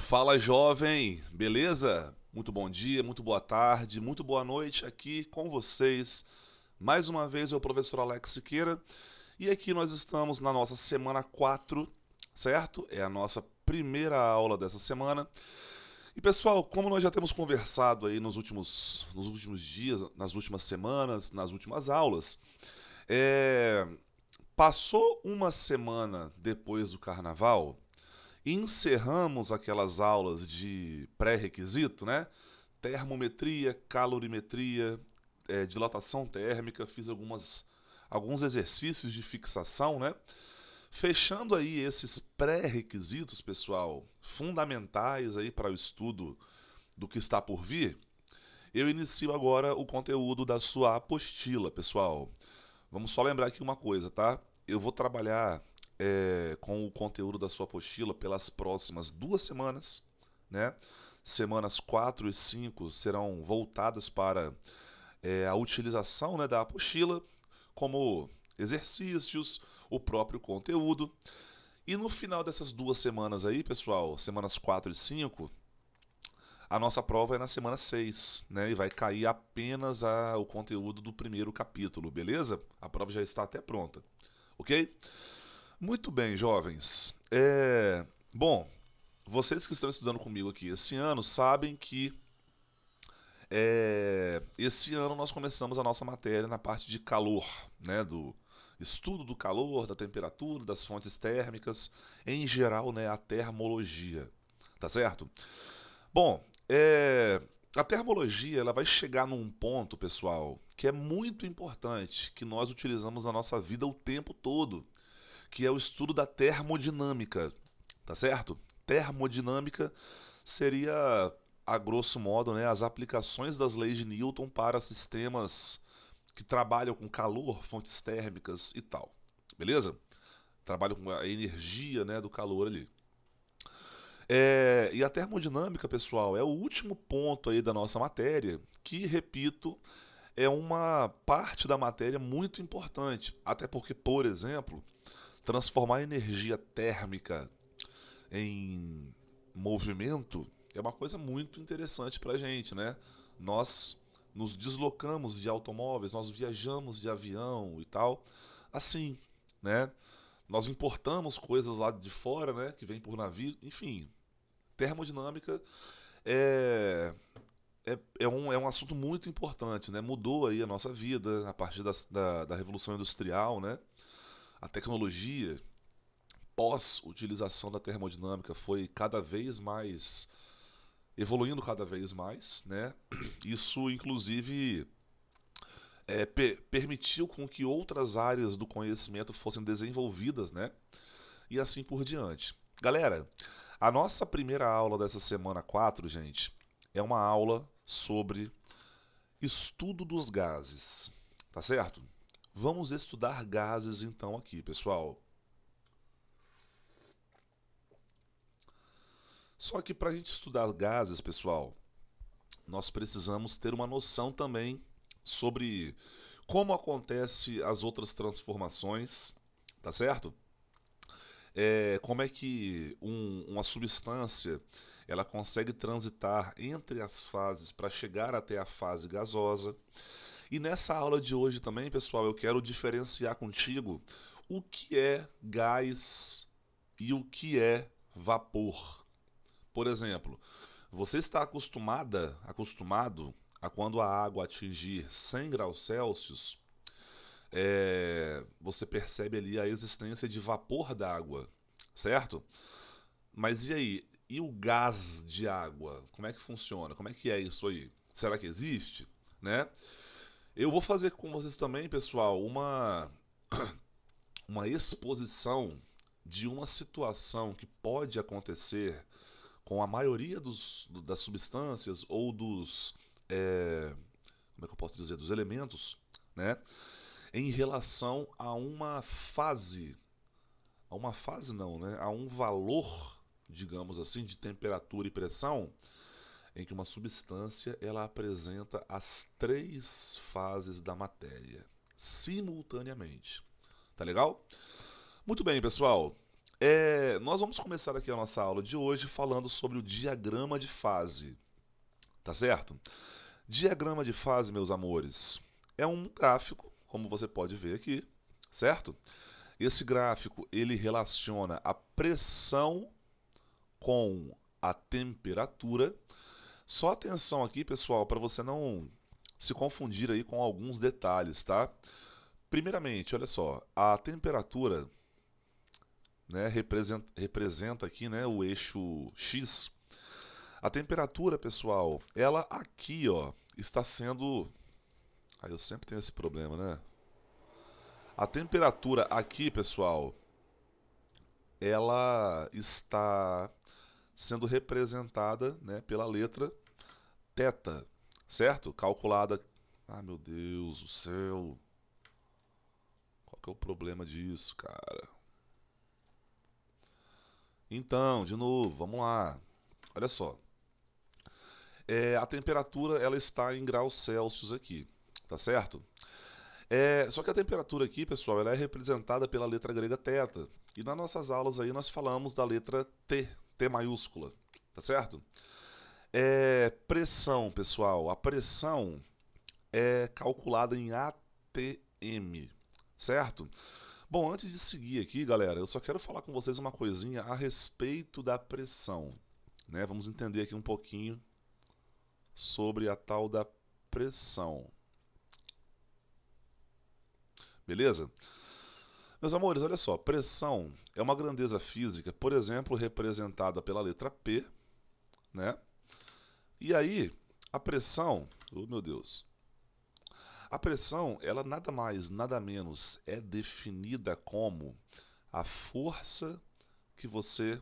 Fala jovem, beleza? Muito bom dia, muito boa tarde, muito boa noite aqui com vocês. Mais uma vez é o professor Alex Siqueira e aqui nós estamos na nossa semana 4, certo? É a nossa primeira aula dessa semana. E pessoal, como nós já temos conversado aí nos últimos dias, nas últimas semanas, nas últimas aulas, é, passou uma semana depois do carnaval. Encerramos aquelas aulas de pré-requisito, né? Termometria, calorimetria, dilatação térmica, fiz alguns exercícios de fixação, né? Fechando aí esses pré-requisitos, pessoal, fundamentais aí para o estudo do que está por vir, eu inicio agora o conteúdo da sua apostila, pessoal. Vamos só lembrar aqui uma coisa, tá? Eu vou trabalhar com o conteúdo da sua apostila pelas próximas 2 semanas, né? Semanas 4 e 5 serão voltadas para a utilização, né, da apostila, como exercícios, o próprio conteúdo. E no final dessas 2 semanas aí, pessoal, semanas 4 e 5, a nossa prova é na semana 6, né? E vai cair apenas o conteúdo do primeiro capítulo, beleza? A prova já está até pronta, ok? Muito bem, jovens. Bom, vocês que estão estudando comigo aqui esse ano sabem que esse ano nós começamos a nossa matéria na parte de calor, né? Do estudo do calor, da temperatura, das fontes térmicas, em geral, né? A termologia, tá certo? Bom, a termologia ela vai chegar num ponto, pessoal, que é muito importante, que nós utilizamos na nossa vida o tempo todo, que é o estudo da termodinâmica, tá certo? Termodinâmica seria, a grosso modo, né, as aplicações das leis de Newton para sistemas que trabalham com calor, fontes térmicas e tal, beleza? Trabalham com a energia, né, do calor ali. E a termodinâmica, pessoal, é o último ponto aí da nossa matéria, que, repito, é uma parte da matéria muito importante. Até porque, por exemplo, transformar energia térmica em movimento é uma coisa muito interessante para a gente, né? Nós nos deslocamos de automóveis, nós viajamos de avião e tal, assim, né? Nós importamos coisas lá de fora, né? Que vem por navio, enfim. Termodinâmica é, é um assunto muito importante, né? Mudou aí a nossa vida a partir da Revolução Industrial, né? A tecnologia pós-utilização da termodinâmica foi cada vez mais evoluindo cada vez mais, né? Isso inclusive permitiu com que outras áreas do conhecimento fossem desenvolvidas, né? E assim por diante. Galera, a nossa primeira aula dessa semana 4, gente, é uma aula sobre estudo dos gases, tá certo? Vamos estudar gases então aqui, pessoal. Só que para a gente estudar gases, pessoal, nós precisamos ter uma noção também sobre como acontece as outras transformações, tá certo? Como é que uma substância ela consegue transitar entre as fases para chegar até a fase gasosa. E nessa aula de hoje também, pessoal, eu quero diferenciar contigo o que é gás e o que é vapor. Por exemplo, você está acostumado a quando a água atingir 100 graus Celsius, você percebe ali a existência de vapor d'água, certo? Mas e aí? E o gás de água? Como é que funciona? Como é que é isso aí? Será que existe? Né? Eu vou fazer com vocês também, pessoal, uma exposição de uma situação que pode acontecer com a maioria das substâncias ou dos. Como é que eu posso dizer? Dos elementos, né? Em relação a uma fase. A uma fase não, né? A um valor, digamos assim, de temperatura e pressão em que uma substância ela apresenta as três fases da matéria simultaneamente. Tá legal? Muito bem, pessoal. Nós vamos começar aqui a nossa aula de hoje falando sobre o diagrama de fase, tá certo? Diagrama de fase, meus amores, é um gráfico, como você pode ver aqui, certo? Esse gráfico, ele relaciona a pressão com a temperatura. Só atenção aqui, pessoal, para você não se confundir aí com alguns detalhes, tá? Primeiramente, olha só, a temperatura, né, representa aqui, né, o eixo X. A temperatura, pessoal, ela aqui, ó, está sendo... Aí eu sempre tenho esse problema, né? A temperatura aqui, pessoal, ela está sendo representada, né, pela letra θ, certo? Calculada... Ah, meu Deus do céu. Qual que é o problema disso, cara? Então, de novo, vamos lá. Olha só. A temperatura ela está em graus Celsius aqui, tá certo? Só que a temperatura aqui, pessoal, ela é representada pela letra grega θ. E nas nossas aulas aí nós falamos da letra T, T maiúscula, tá certo? Pressão, pessoal. A pressão é calculada em ATM, certo? Bom, antes de seguir aqui, galera, eu só quero falar com vocês uma coisinha a respeito da pressão, né? Vamos entender aqui um pouquinho sobre a tal da pressão. Beleza? Meus amores, olha só, pressão é uma grandeza física, por exemplo, representada pela letra P, né? E aí, a pressão, oh meu Deus, a pressão, ela nada mais, nada menos é definida como a força que você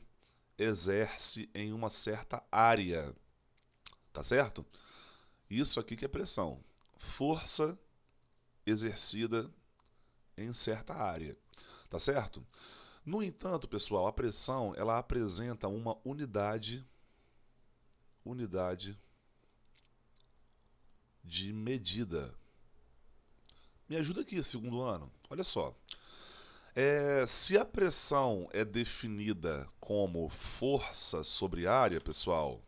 exerce em uma certa área, tá certo? Isso aqui que é pressão, força exercida em certa área, tá certo? No entanto, pessoal, a pressão ela apresenta uma unidade de medida. Me ajuda aqui, segundo ano. Olha só. Se a pressão é definida como força sobre área, pessoal,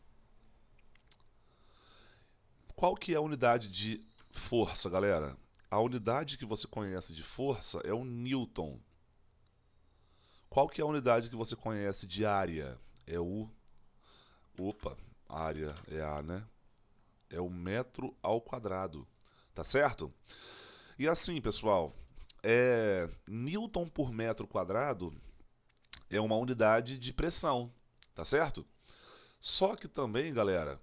qual que é a unidade de força, galera? A unidade que você conhece de força é o Newton. Qual que é a unidade que você conhece de área? É o... Opa, área é A, né? É o metro ao quadrado, tá certo? E assim, pessoal, Newton por metro quadrado é uma unidade de pressão, tá certo? Só que também, galera,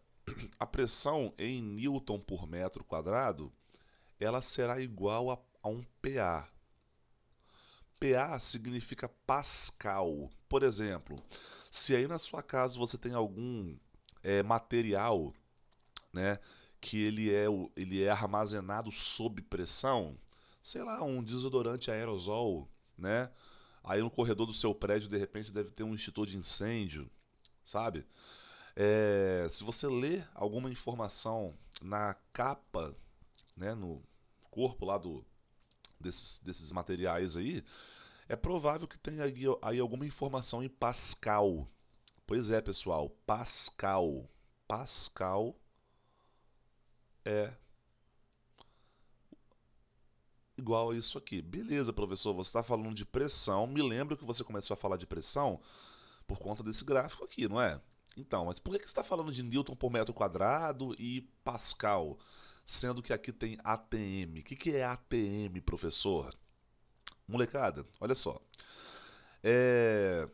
a pressão em Newton por metro quadrado, ela será igual a um PA. PA significa Pascal. Por exemplo, se aí na sua casa você tem algum material, né, que ele é armazenado sob pressão, sei lá, um desodorante aerosol, né? Aí no corredor do seu prédio, de repente, deve ter um extintor de incêndio, sabe? Se você ler alguma informação na capa, né, no corpo lá desses materiais aí, é provável que tenha aí alguma informação em Pascal. Pois é, pessoal, Pascal. Pascal é igual a isso aqui. Beleza, professor, você está falando de pressão. Me lembro que você começou a falar de pressão por conta desse gráfico aqui, não é? Então, mas por que você está falando de Newton por metro quadrado e Pascal, sendo que aqui tem ATM? O que é ATM, professor? Molecada, olha só. É...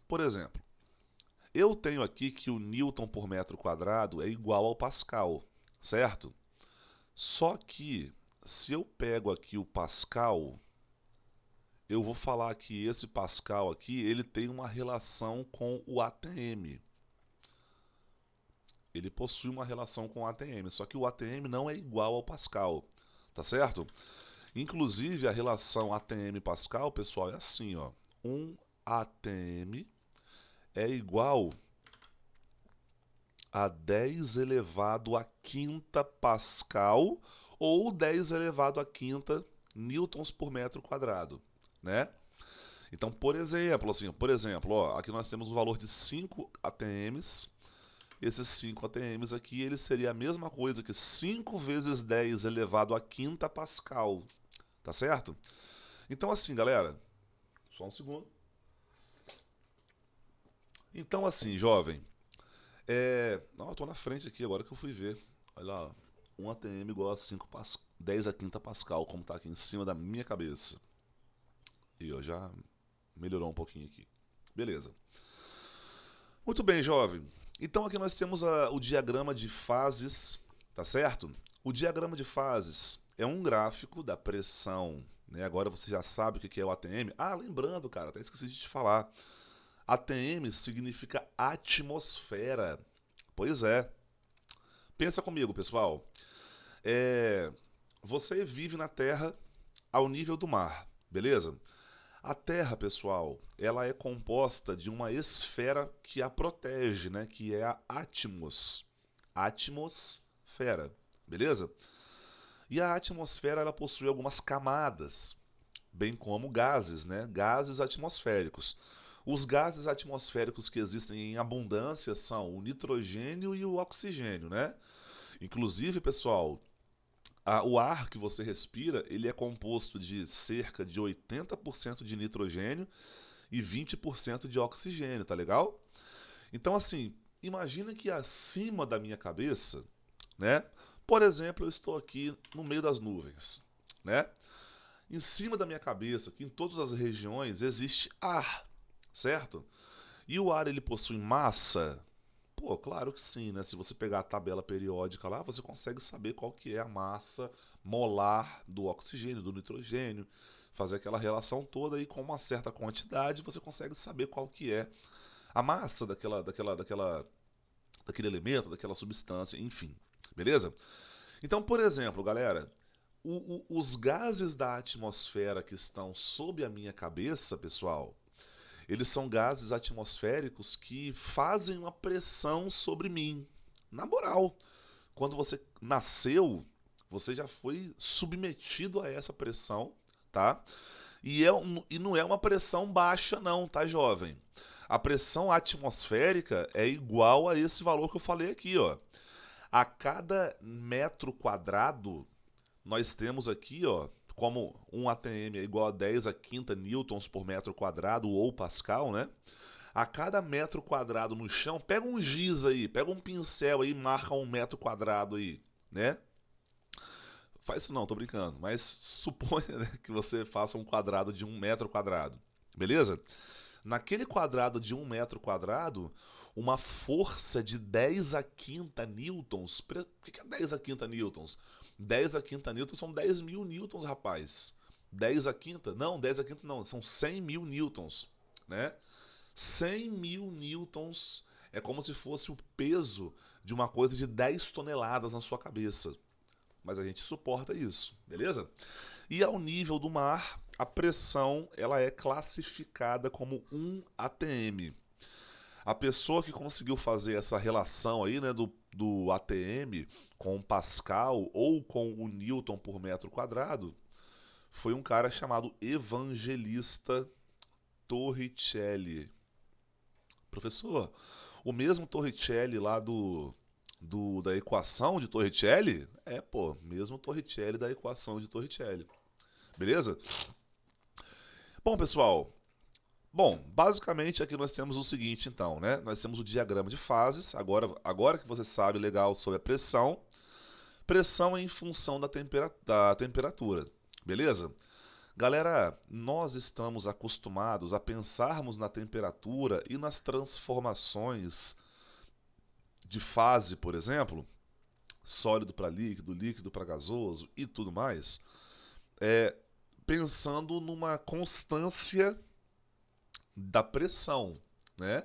Por exemplo, eu tenho aqui que o Newton por metro quadrado é igual ao Pascal, certo? Só que, se eu pego aqui o Pascal, eu vou falar que esse Pascal aqui, ele tem uma relação com o ATM. Ele possui uma relação com o ATM, só que o ATM não é igual ao Pascal, tá certo? Inclusive, a relação ATM-Pascal, pessoal, é assim, ó. 1 ATM é igual a 10 elevado à quinta Pascal ou 10 elevado à quinta newtons por metro quadrado, né? Então, por exemplo, ó, aqui nós temos um valor de 5 ATMs. Esses 5 ATMs aqui, ele seria a mesma coisa que 5 vezes 10 elevado à quinta Pascal, tá certo? Então assim, galera, só um segundo. Então assim, jovem, Não, eu tô na frente aqui agora que eu fui ver. Olha lá, 1 ATM igual a 10 à quinta Pascal, como tá aqui em cima da minha cabeça. E ó, já melhorou um pouquinho aqui. Beleza. Muito bem, jovem. Então aqui nós temos o diagrama de fases, tá certo? O diagrama de fases é um gráfico da pressão, né? Agora você já sabe o que é o ATM. Ah, lembrando, cara, até esqueci de te falar. ATM significa atmosfera. Pois é. Pensa comigo, pessoal. É, Você vive na Terra ao nível do mar, beleza? A Terra, pessoal, ela é composta de uma esfera que a protege, né? Que é a atmosfera, beleza? E a atmosfera ela possui algumas camadas, bem como gases, né? Gases atmosféricos. Os gases atmosféricos que existem em abundância são o nitrogênio e o oxigênio, né? Inclusive, pessoal, o ar que você respira, ele é composto de cerca de 80% de nitrogênio e 20% de oxigênio, tá legal? Então, assim, imagina que acima da minha cabeça, né? Por exemplo, eu estou aqui no meio das nuvens, né? Em cima da minha cabeça, aqui em todas as regiões, existe ar, certo? E o ar ele possui massa? Pô, claro que sim, né? Se você pegar a tabela periódica lá, você consegue saber qual que é a massa molar do oxigênio, do nitrogênio, fazer aquela relação toda e com uma certa quantidade você consegue saber qual que é a massa daquele elemento, daquela substância, enfim. Beleza? Então, por exemplo, galera, os gases da atmosfera que estão sob a minha cabeça, pessoal, eles são gases atmosféricos que fazem uma pressão sobre mim. Na moral, quando você nasceu, você já foi submetido a essa pressão, tá? E não é uma pressão baixa, não, tá, jovem? A pressão atmosférica é igual a esse valor que eu falei aqui, ó. A cada metro quadrado, nós temos aqui, ó, como um ATM é igual a 10 a quinta newtons por metro quadrado ou Pascal, né? A cada metro quadrado no chão, pega um giz aí, pega um pincel aí, marca um metro quadrado aí, né? Faz isso não, tô brincando, mas suponha, né, que você faça um quadrado de 1 metro quadrado, beleza? Naquele quadrado de 1 metro quadrado, uma força de 10 a quinta newtons. O que é 10 a quinta newtons? 10 a quinta newtons são 10 mil newtons, rapaz. 10 a quinta? Não, 10 a quinta não, são 100 mil newtons, né? 100 mil newtons é como se fosse o peso de uma coisa de 10 toneladas na sua cabeça. Mas a gente suporta isso, beleza? E ao nível do mar, a pressão ela é classificada como 1 atm. A pessoa que conseguiu fazer essa relação aí, né, do ATM com Pascal ou com o Newton por metro quadrado foi um cara chamado Evangelista Torricelli. Professor, o mesmo Torricelli lá da equação de Torricelli? É, pô, mesmo Torricelli da equação de Torricelli. Beleza? Bom, pessoal, basicamente aqui nós temos o seguinte, então, né? Nós temos o diagrama de fases. Agora que você sabe legal sobre a pressão, pressão é em função da temperatura, beleza? Galera, nós estamos acostumados a pensarmos na temperatura e nas transformações de fase, por exemplo, sólido para líquido, líquido para gasoso e tudo mais, pensando numa constância da pressão, né?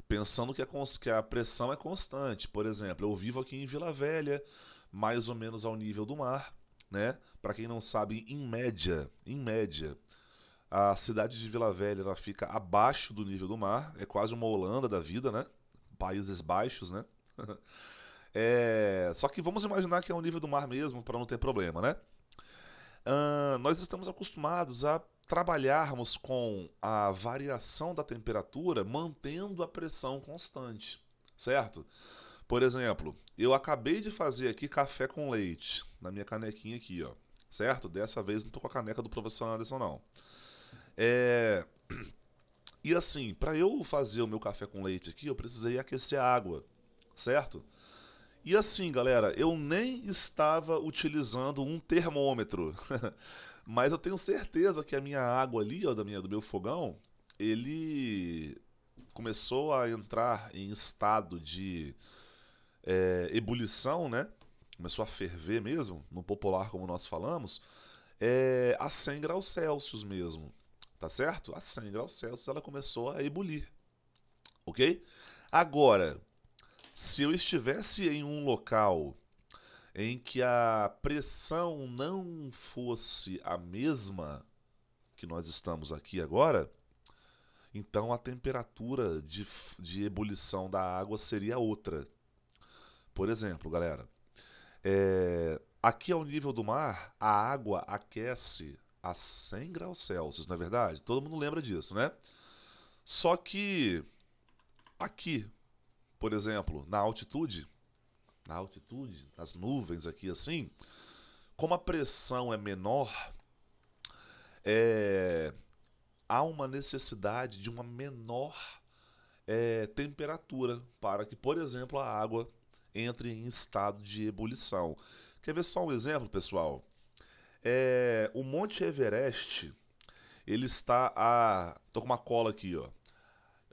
Pensando que a pressão é constante. Por exemplo, eu vivo aqui em Vila Velha, mais ou menos ao nível do mar, né? Para quem não sabe, em média, a cidade de Vila Velha ela fica abaixo do nível do mar, é quase uma Holanda da vida, né? Países Baixos, né? Só que vamos imaginar que é o nível do mar mesmo, para não ter problema, né? Nós estamos acostumados a trabalharmos com a variação da temperatura mantendo a pressão constante, certo? Por exemplo, eu acabei de fazer aqui café com leite na minha canequinha aqui, ó, certo? Dessa vez não tô com a caneca do professor Anderson, não. É... E assim, para eu fazer o meu café com leite aqui, eu precisei aquecer a água, certo? E assim, galera, eu nem estava utilizando um termômetro, mas eu tenho certeza que a minha água ali, ó, do meu fogão, ele começou a entrar em estado de ebulição, né? Começou a ferver mesmo, no popular como nós falamos, a 100 graus Celsius mesmo, tá certo? A 100 graus Celsius ela começou a ebulir, ok? Agora, se eu estivesse em um local em que a pressão não fosse a mesma que nós estamos aqui agora, então a temperatura de ebulição da água seria outra. Por exemplo, galera, aqui ao nível do mar, a água aquece a 100 graus Celsius, não é verdade? Todo mundo lembra disso, né? Só que aqui, por exemplo, na altitude, nas nuvens aqui assim, como a pressão é menor, é, há uma necessidade de uma menor temperatura para que, por exemplo, a água entre em estado de ebulição. Quer ver só um exemplo, pessoal? O Monte Everest, ele está a... Tô com uma cola aqui, ó.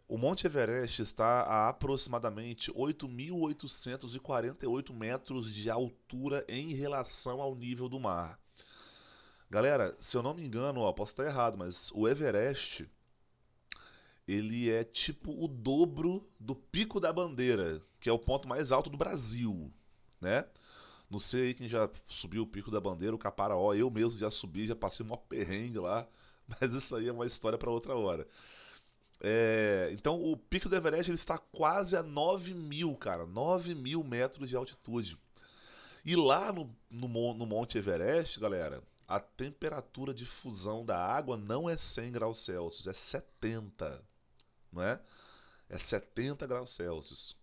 O Monte Everest está a aproximadamente 8.848 metros de altura em relação ao nível do mar. Galera, se eu não me engano, ó, posso estar errado, mas o Everest, ele é tipo o dobro do Pico da Bandeira, que é o ponto mais alto do Brasil, né? Não sei aí quem já subiu o Pico da Bandeira, o Caparaó, eu mesmo já subi, já passei um perrengue lá, mas isso aí é uma história para outra hora. Então o Pico do Everest ele está quase a 9.000, cara, 9.000 metros de altitude. E lá no Monte Everest, galera, a temperatura de fusão da água não é 100 graus Celsius, é 70, não é? É 70 graus Celsius,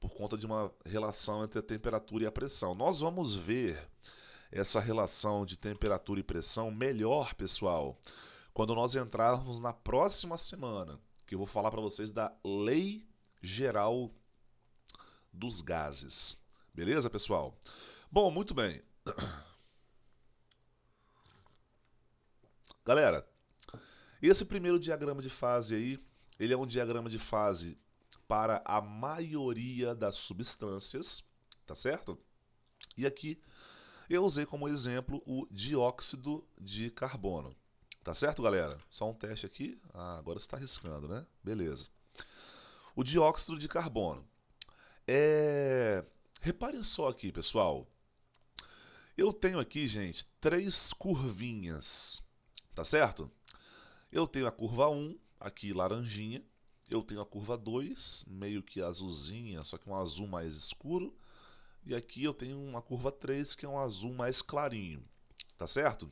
por conta de uma relação entre a temperatura e a pressão. Nós vamos ver essa relação de temperatura e pressão melhor, pessoal, quando nós entrarmos na próxima semana, que eu vou falar para vocês da Lei Geral dos Gases. Beleza, pessoal? Bom, muito bem. Galera, esse primeiro diagrama de fase aí, ele é um diagrama de fase para a maioria das substâncias, tá certo? E aqui eu usei como exemplo o dióxido de carbono. Tá certo, galera? Só um teste aqui. Agora você está riscando, né? Beleza. O dióxido de carbono. Reparem só aqui, pessoal. Eu tenho aqui, gente, três curvinhas. Tá certo? Eu tenho a curva 1, aqui laranjinha. Eu tenho a curva 2, meio que azulzinha, só que um azul mais escuro. E aqui eu tenho uma curva 3, que é um azul mais clarinho. Tá certo?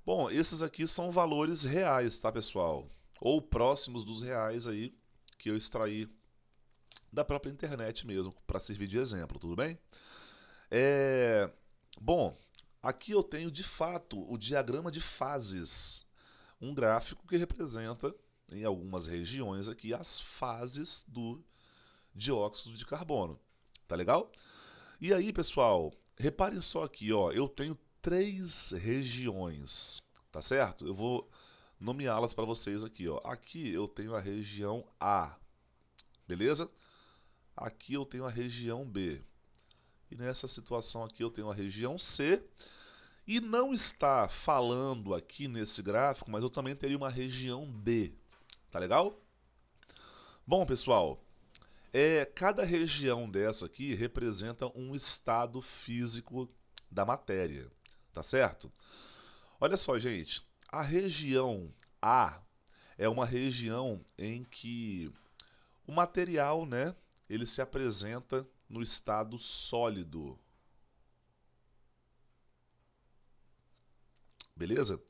Bom, esses aqui são valores reais, tá, pessoal? Ou próximos dos reais aí, que eu extraí da própria internet mesmo, para servir de exemplo, tudo bem? É... Bom, aqui eu tenho de fato o diagrama de fases, um gráfico que representa em algumas regiões aqui as fases do dióxido de carbono. Tá legal? E aí, pessoal, reparem só aqui, ó, eu tenho três regiões, tá certo? Eu vou nomeá-las para vocês aqui, ó. Aqui eu tenho a região A, beleza? Aqui eu tenho a região B. E nessa situação aqui eu tenho a região C. E não está falando aqui nesse gráfico, mas eu também teria uma região D. Tá legal? Bom, pessoal, cada região dessa aqui representa um estado físico da matéria. Tá certo? Olha só, gente. A região A é uma região em que o material, né, ele se apresenta no estado sólido. beleza?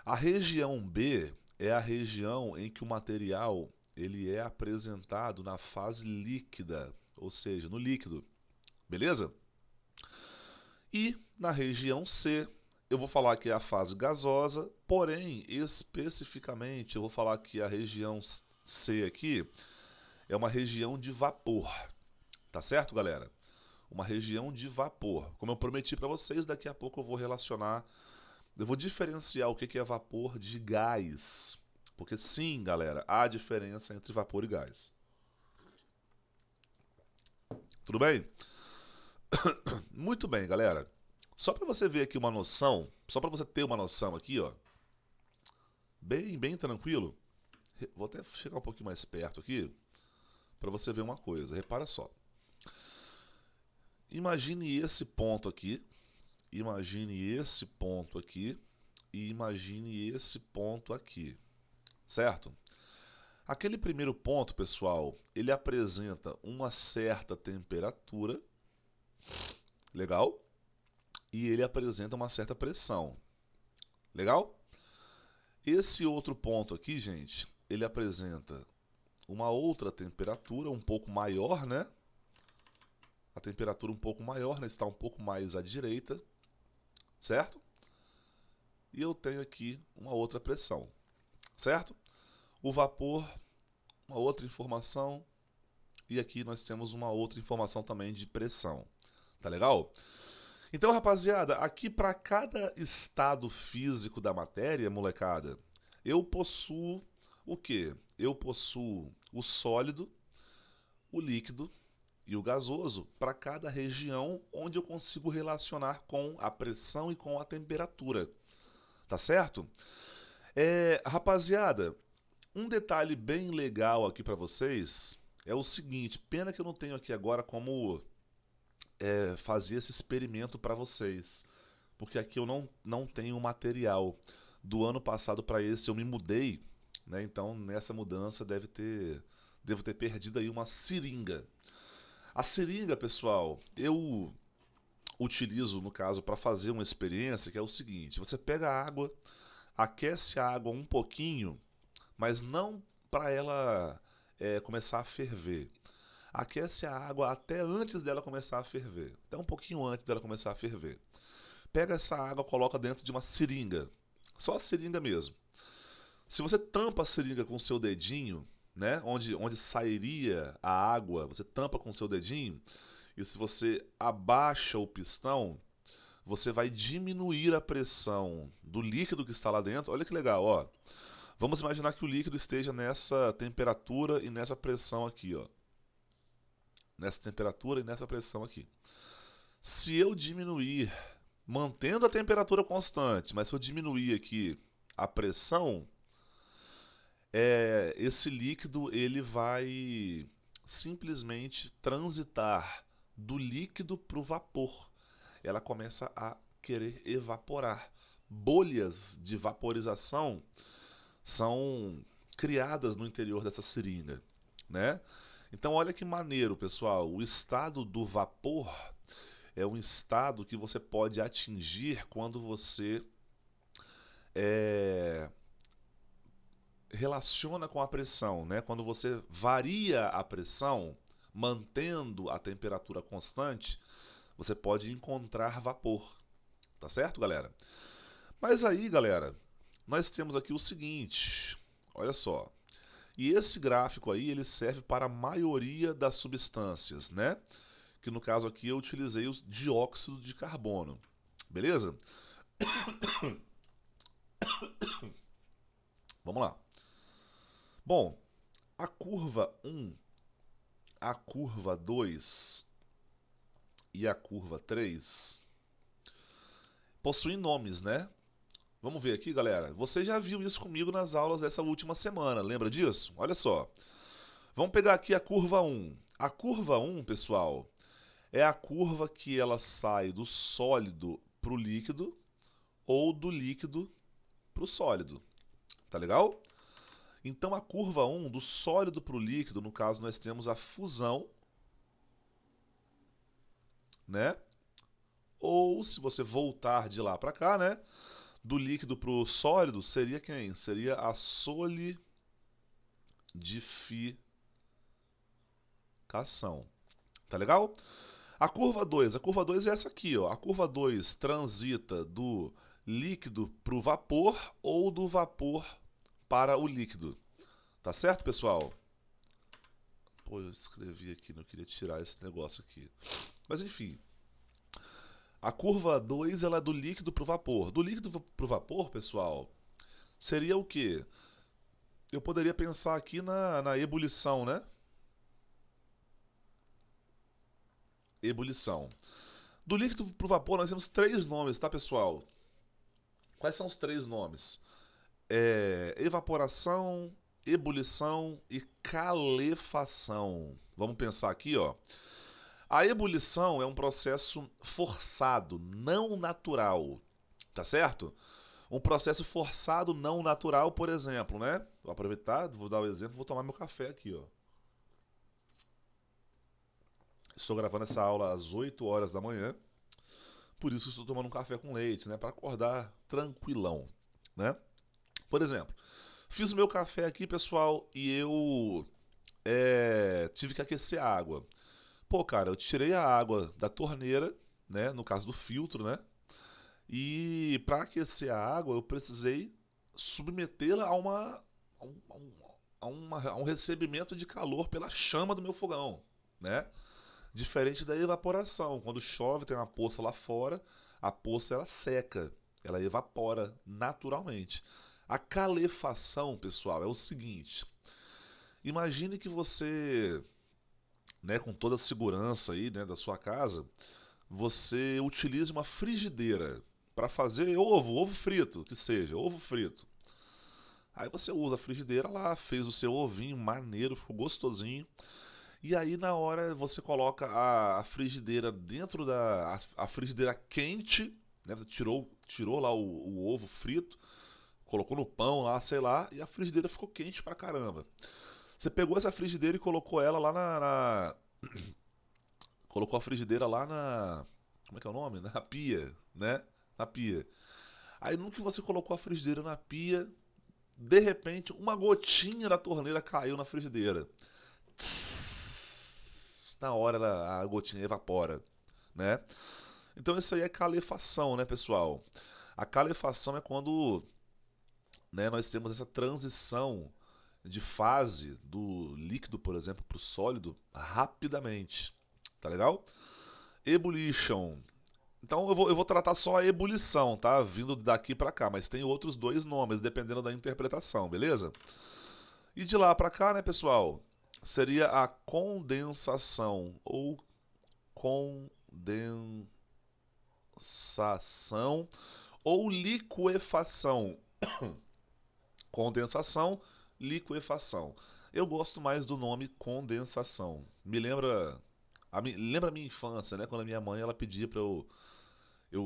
A região B é a região em que o material ele é apresentado na fase líquida, ou seja, no líquido, beleza? E na região C, eu vou falar que é a fase gasosa, porém, especificamente, eu vou falar que a região C aqui é uma região de vapor, tá certo, galera? Uma região de vapor. Como eu prometi para vocês, daqui a pouco eu vou relacionar, eu vou diferenciar o que é vapor de gás. Porque sim, galera, há diferença entre vapor e gás. Tudo bem? Muito bem, galera. Só para você ver aqui uma noção, só para você ter uma noção aqui, ó, bem tranquilo. Vou até chegar um pouquinho mais perto aqui para você ver uma coisa. Repara só. Imagine esse ponto aqui, imagine esse ponto aqui e imagine esse ponto aqui, certo? Aquele primeiro ponto, pessoal, ele apresenta uma certa temperatura, legal? E ele apresenta uma certa pressão, legal? Esse outro ponto aqui, gente, ele apresenta uma outra temperatura um pouco maior, né? A temperatura um pouco maior, né? Está um pouco mais à direita, certo? E eu tenho aqui uma outra pressão, certo? O vapor, uma outra informação, e aqui nós temos uma outra informação também de pressão, tá legal? Então, rapaziada, aqui para cada estado físico da matéria, molecada, eu possuo o quê? Eu possuo o sólido, o líquido e o gasoso para cada região onde eu consigo relacionar com a pressão e com a temperatura. Tá certo? Rapaziada, um detalhe bem legal aqui para vocês é o seguinte, pena que eu não tenho aqui agora como fazer esse experimento para vocês, porque aqui eu não tenho material. Do ano passado para esse eu me mudei, né? Então nessa mudança devo ter perdido aí uma seringa. A seringa, pessoal, eu utilizo no caso para fazer uma experiência que é o seguinte: você pega a água, aquece a água um pouquinho, mas não para ela começar a ferver. Aquece a água até antes dela começar a ferver, até um pouquinho antes dela começar a ferver. Pega essa água, coloca dentro de uma seringa, só a seringa mesmo. Se você tampa a seringa com o seu dedinho, né, onde sairia a água, você tampa com o seu dedinho, e se você abaixa o pistão, você vai diminuir a pressão do líquido que está lá dentro. Olha que legal, ó. Vamos imaginar que o líquido esteja nessa temperatura e nessa pressão aqui, ó. Nessa temperatura e nessa pressão aqui. Se eu diminuir, mantendo a temperatura constante, mas se eu diminuir aqui a pressão, esse líquido ele vai simplesmente transitar do líquido para o vapor. Ela começa a querer evaporar. Bolhas de vaporização são criadas no interior dessa seringa, né? Então olha que maneiro, pessoal. O estado do vapor é um estado que você pode atingir quando você relaciona com a pressão, né? Quando você varia a pressão, mantendo a temperatura constante, você pode encontrar vapor. Tá certo, galera? Mas aí, galera, nós temos aqui o seguinte, olha só. E esse gráfico aí, ele serve para a maioria das substâncias, né? Que no caso aqui eu utilizei o dióxido de carbono. Beleza? Vamos lá. Bom, a curva 1, a curva 2 e a curva 3 possuem nomes, né? Vamos ver aqui, galera. Você já viu isso comigo nas aulas dessa última semana, lembra disso? Olha só. Vamos pegar aqui a curva 1. A curva 1, pessoal, é a curva que ela sai do sólido para o líquido ou do líquido para o sólido. Tá legal? Então a curva 1, do sólido para o líquido, no caso nós temos a fusão, né? Ou se você voltar de lá para cá, né? Do líquido para o sólido seria quem? Seria a solidificação. Tá legal? A curva 2 é essa aqui, ó. A curva 2 transita do líquido para o vapor ou do vapor para o líquido. Tá certo, pessoal? Pô, eu escrevi aqui, não queria tirar esse negócio aqui. Mas enfim, a curva 2 ela é do líquido para o vapor. Do líquido para o vapor, pessoal, seria o quê? Eu poderia pensar aqui na ebulição, né? Ebulição. Do líquido para o vapor nós temos três nomes, tá, pessoal? Quais são os três nomes? Evaporação, ebulição e calefação. Vamos pensar aqui, ó. A ebulição é um processo forçado, não natural, tá certo? Um processo forçado, não natural, por exemplo, né? Vou aproveitar, vou dar o exemplo, vou tomar meu café aqui, ó. Estou gravando essa aula às 8 horas da manhã, por isso que estou tomando um café com leite, né? Para acordar tranquilão, né? Por exemplo, fiz o meu café aqui, pessoal, e eu tive que aquecer a água. Pô, cara, eu tirei a água da torneira, né? No caso do filtro, né? E para aquecer a água, eu precisei submetê-la a um recebimento de calor pela chama do meu fogão, né? Diferente da evaporação. Quando chove, tem uma poça lá fora, a poça ela seca, ela evapora naturalmente. A calefação, pessoal, é o seguinte: imagine que você, né, com toda a segurança aí, né, da sua casa, você utilize uma frigideira para fazer ovo frito, que seja, ovo frito. Aí você usa a frigideira lá, fez o seu ovinho maneiro, ficou gostosinho. E aí na hora você coloca a frigideira dentro a frigideira quente, né? Você tirou lá o ovo frito, colocou no pão lá, sei lá, e a frigideira ficou quente pra caramba. Você pegou essa frigideira e colocou ela lá colocou a frigideira lá na. Como é que é o nome? Na pia, né? Na pia. Aí no que você colocou a frigideira na pia, de repente uma gotinha da torneira caiu na frigideira. Na hora a gotinha evapora, né? Então isso aí é calefação, né, pessoal? A calefação é quando, né, nós temos essa transição de fase do líquido, por exemplo, para o sólido rapidamente. Tá legal? Ebulition. Então eu vou tratar só a ebulição, tá? Vindo daqui para cá, mas tem outros dois nomes, dependendo da interpretação, beleza? E de lá para cá, né, pessoal? Seria a condensação ou condensação ou liquefação. Condensação, liquefação. Eu gosto mais do nome condensação. Me lembra lembra a minha infância, né? Quando a minha mãe ela pedia para eu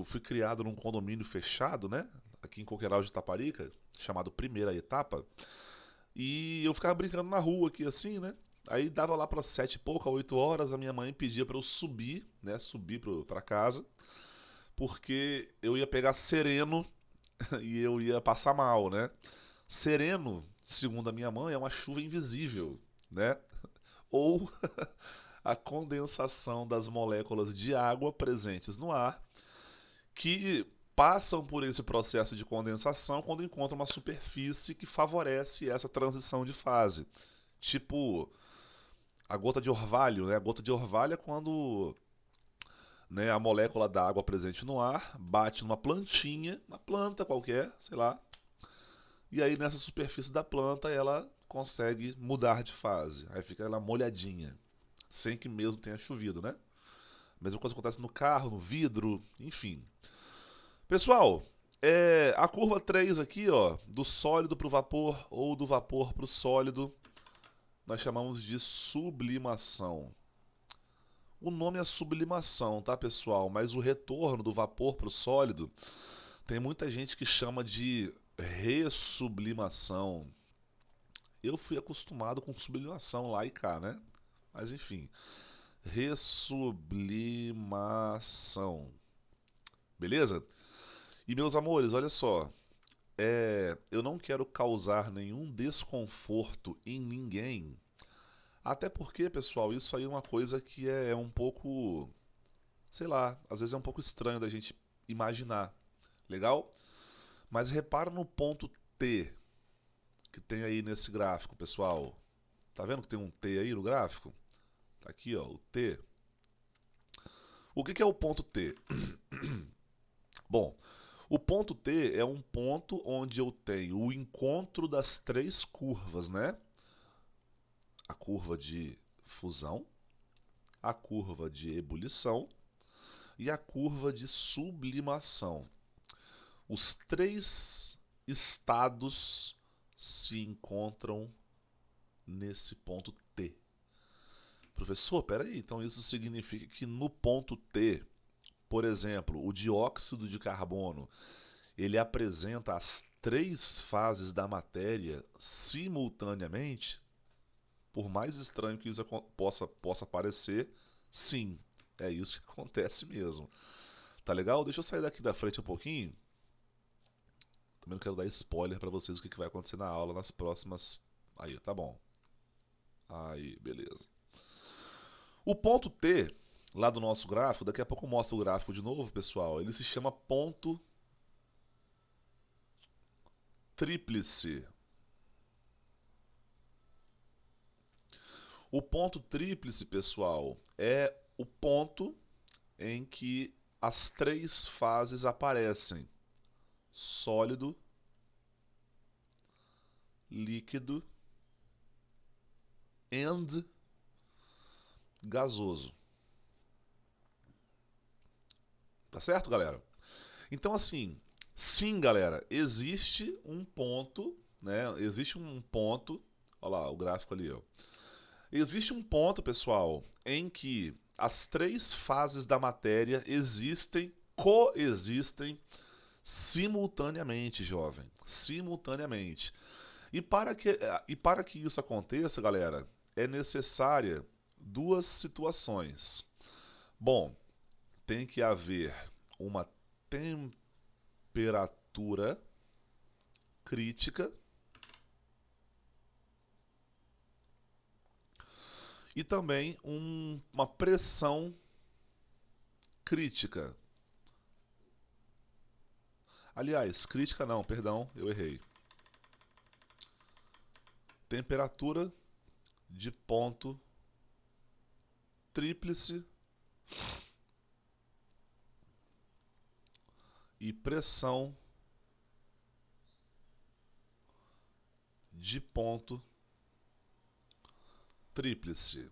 fui criado num condomínio fechado, né? Aqui em Coqueiral de Itaparica, chamado Primeira Etapa. E eu ficava brincando na rua aqui assim, né? Aí dava lá para 7 e pouca, 8 horas, a minha mãe pedia para eu subir, né? Subir para casa, porque eu ia pegar sereno e eu ia passar mal, né? Sereno, segundo a minha mãe, é uma chuva invisível, né? Ou a condensação das moléculas de água presentes no ar que passam por esse processo de condensação quando encontram uma superfície que favorece essa transição de fase. Tipo a gota de orvalho, né? A gota de orvalho é quando, né, a molécula da água presente no ar bate numa plantinha, uma planta qualquer, sei lá, e aí nessa superfície da planta ela consegue mudar de fase. Aí fica ela molhadinha, sem que mesmo tenha chovido, né? A mesma coisa acontece no carro, no vidro, enfim. Pessoal, a curva 3 aqui, ó, do sólido para o vapor ou do vapor para o sólido, nós chamamos de sublimação. O nome é sublimação, tá, pessoal? Mas o retorno do vapor para o sólido, tem muita gente que chama de ressublimação. Eu fui acostumado com sublimação lá e cá, né? Mas enfim, ressublimação. Beleza? E meus amores, olha só, eu não quero causar nenhum desconforto em ninguém, até porque, pessoal, isso aí é uma coisa que é um pouco, sei lá, às vezes é um pouco estranho da gente imaginar, legal? Mas repara no ponto T que tem aí nesse gráfico, pessoal. Tá vendo que tem um T aí no gráfico? Tá aqui, ó, o T. O que é o ponto T? Bom, o ponto T é um ponto onde eu tenho o encontro das três curvas, né? A curva de fusão, a curva de ebulição e a curva de sublimação. Os três estados se encontram nesse ponto T. Professor, peraí, então isso significa que no ponto T, por exemplo, o dióxido de carbono, ele apresenta as três fases da matéria simultaneamente? Por mais estranho que isso possa parecer, sim, é isso que acontece mesmo. Tá legal? Deixa eu sair daqui da frente um pouquinho. Também não quero dar spoiler para vocês o que vai acontecer na aula nas próximas. Aí, tá bom. Aí, beleza. O ponto T, lá do nosso gráfico, daqui a pouco eu mostro o gráfico de novo, pessoal. Ele se chama ponto tríplice. O ponto tríplice, pessoal, é o ponto em que as três fases aparecem: sólido, líquido e gasoso. Tá certo, galera? Então, assim, sim, galera, existe um ponto, né? Existe um ponto. Olha lá, o gráfico ali, ó. Existe um ponto, pessoal, em que as três fases da matéria coexistem simultaneamente, jovem. Simultaneamente. E para que isso aconteça, galera, é necessária duas situações. Bom, tem que haver uma temperatura crítica e também uma pressão crítica. Aliás, crítica não, perdão, eu errei. Temperatura de ponto tríplice e pressão de ponto tríplice.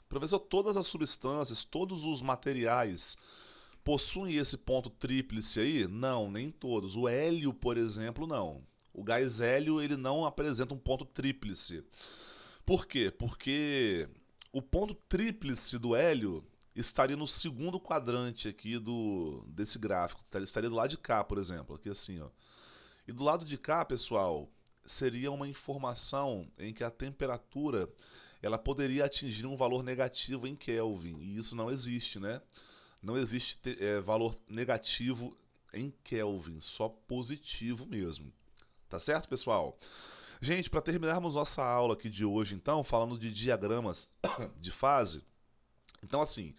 Professor, todas as substâncias, todos os materiais possuem esse ponto tríplice aí? Não, nem todos. O hélio, por exemplo, não. O gás hélio ele não apresenta um ponto tríplice. Por quê? Porque o ponto tríplice do hélio estaria no segundo quadrante aqui desse gráfico. Estaria do lado de cá, por exemplo. Aqui assim, ó. E do lado de cá, pessoal, seria uma informação em que a temperatura ela poderia atingir um valor negativo em Kelvin. E isso não existe, né? Não existe valor negativo em Kelvin, só positivo mesmo. Tá certo, pessoal? Gente, para terminarmos nossa aula aqui de hoje, então, falando de diagramas de fase, então assim,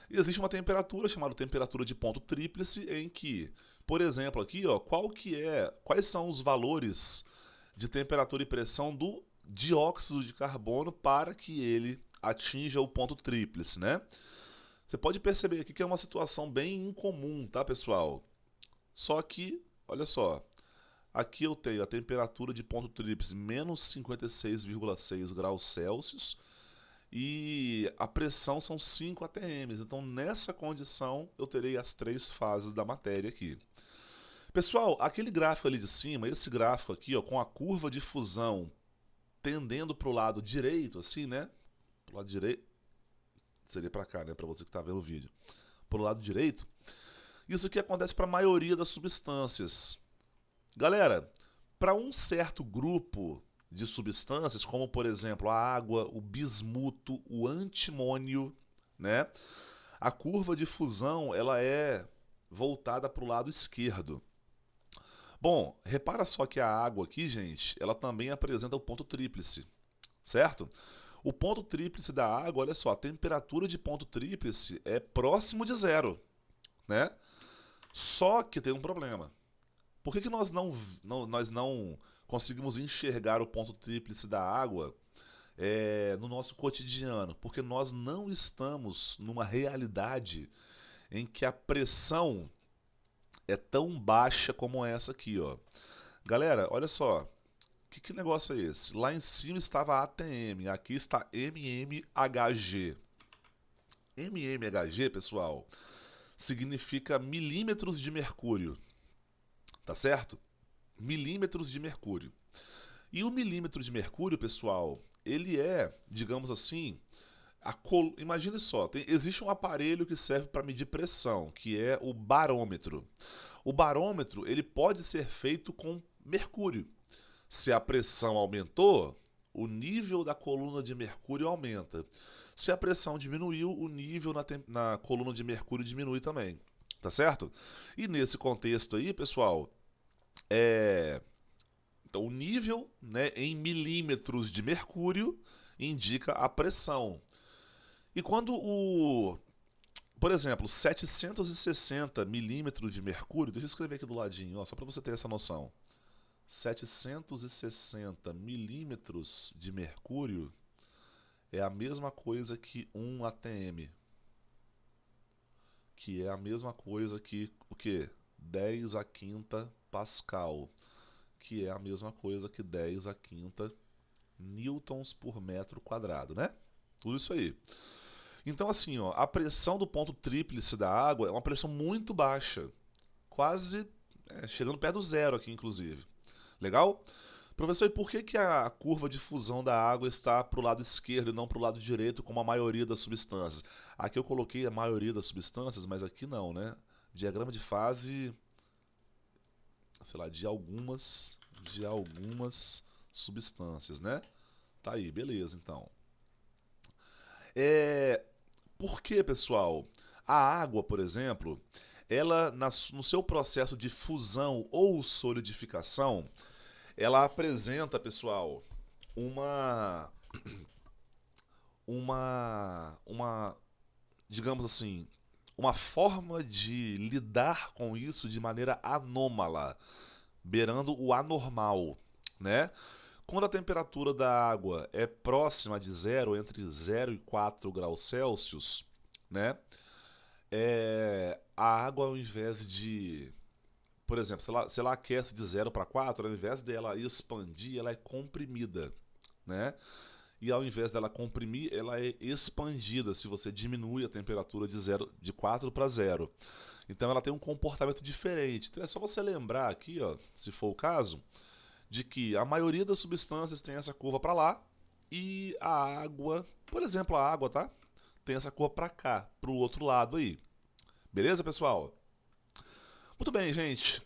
existe uma temperatura chamada temperatura de ponto tríplice em que, por exemplo, aqui, ó, quais são os valores de temperatura e pressão do dióxido de carbono para que ele atinja o ponto tríplice, né? Você pode perceber aqui que é uma situação bem incomum, tá, pessoal? Só que, olha só, aqui eu tenho a temperatura de ponto tríplice menos 56,6 graus Celsius e a pressão são 5 atms. Então, nessa condição, eu terei as três fases da matéria aqui. Pessoal, aquele gráfico ali de cima, esse gráfico aqui, ó, com a curva de fusão tendendo para o lado direito, assim, né? Pro lado direito, seria para cá, né? Para você que está vendo o vídeo. Para o lado direito, isso aqui acontece para a maioria das substâncias. Galera, para um certo grupo de substâncias, como por exemplo a água, o bismuto, o antimônio, né? A curva de fusão ela é voltada para o lado esquerdo. Bom, repara só que a água aqui, gente, ela também apresenta o ponto tríplice, certo? O ponto tríplice da água, olha só, a temperatura de ponto tríplice é próximo de zero, né? Só que tem um problema. Por que, que nós não conseguimos enxergar o ponto tríplice da água no nosso cotidiano? Porque nós não estamos numa realidade em que a pressão é tão baixa como essa aqui, ó. Galera, olha só. Que negócio é esse? Lá em cima estava ATM, aqui está MMHG. MMHG, pessoal, significa milímetros de mercúrio, tá certo? Milímetros de mercúrio. E o milímetro de mercúrio, pessoal, ele é, digamos assim, imagine só, existe um aparelho que serve para medir pressão, que é o barômetro. O barômetro ele pode ser feito com mercúrio. Se a pressão aumentou, o nível da coluna de mercúrio aumenta. Se a pressão diminuiu, o nível na coluna de mercúrio diminui também. Tá certo? E nesse contexto aí, pessoal, então, o nível, né, em milímetros de mercúrio indica a pressão. E quando por exemplo, 760 milímetros de mercúrio, deixa eu escrever aqui do ladinho, ó, só para você ter essa noção. 760 milímetros de mercúrio é a mesma coisa que 1 atm, que é a mesma coisa que o quê? 10 a quinta pascal, que é a mesma coisa que 10 a quinta newtons por metro quadrado, né? Tudo isso aí. Então assim, ó, a pressão do ponto tríplice da água é uma pressão muito baixa, quase chegando perto do zero aqui, inclusive. Legal? Professor, e por que, que a curva de fusão da água está para o lado esquerdo e não para o lado direito, como a maioria das substâncias? Aqui eu coloquei a maioria das substâncias, mas aqui não, né? Diagrama de fase, sei lá, de algumas substâncias, né? Tá aí, beleza, então. Por que, pessoal? A água, por exemplo, ela, no seu processo de fusão ou solidificação, ela apresenta, pessoal, uma, digamos assim, uma forma de lidar com isso de maneira anômala, beirando o anormal, né? Quando a temperatura da água é próxima de zero, entre 0 e 4 graus Celsius, né? A água, ao invés de, por exemplo, se ela aquece de 0 para 4, ao invés dela expandir, ela é comprimida, né? E ao invés dela comprimir, ela é expandida se você diminui a temperatura de 4 para 0. Então ela tem um comportamento diferente. Então é só você lembrar aqui, ó, se for o caso, de que a maioria das substâncias tem essa curva para lá e a água, por exemplo, a água, tá? Tem essa curva para cá, para o outro lado aí. Beleza, pessoal? Muito bem, gente.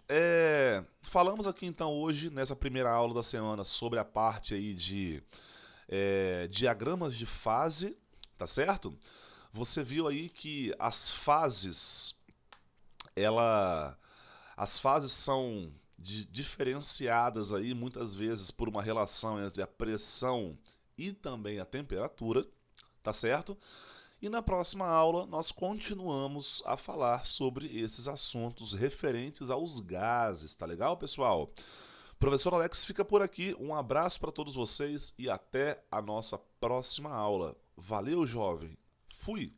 Falamos aqui então hoje, nessa primeira aula da semana, sobre a parte aí de diagramas de fase, tá certo? Você viu aí que as fases, as fases são diferenciadas aí muitas vezes por uma relação entre a pressão e também a temperatura, tá certo? E na próxima aula nós continuamos a falar sobre esses assuntos referentes aos gases, tá legal, pessoal? Professor Alex fica por aqui, um abraço para todos vocês e até a nossa próxima aula. Valeu, jovem! Fui!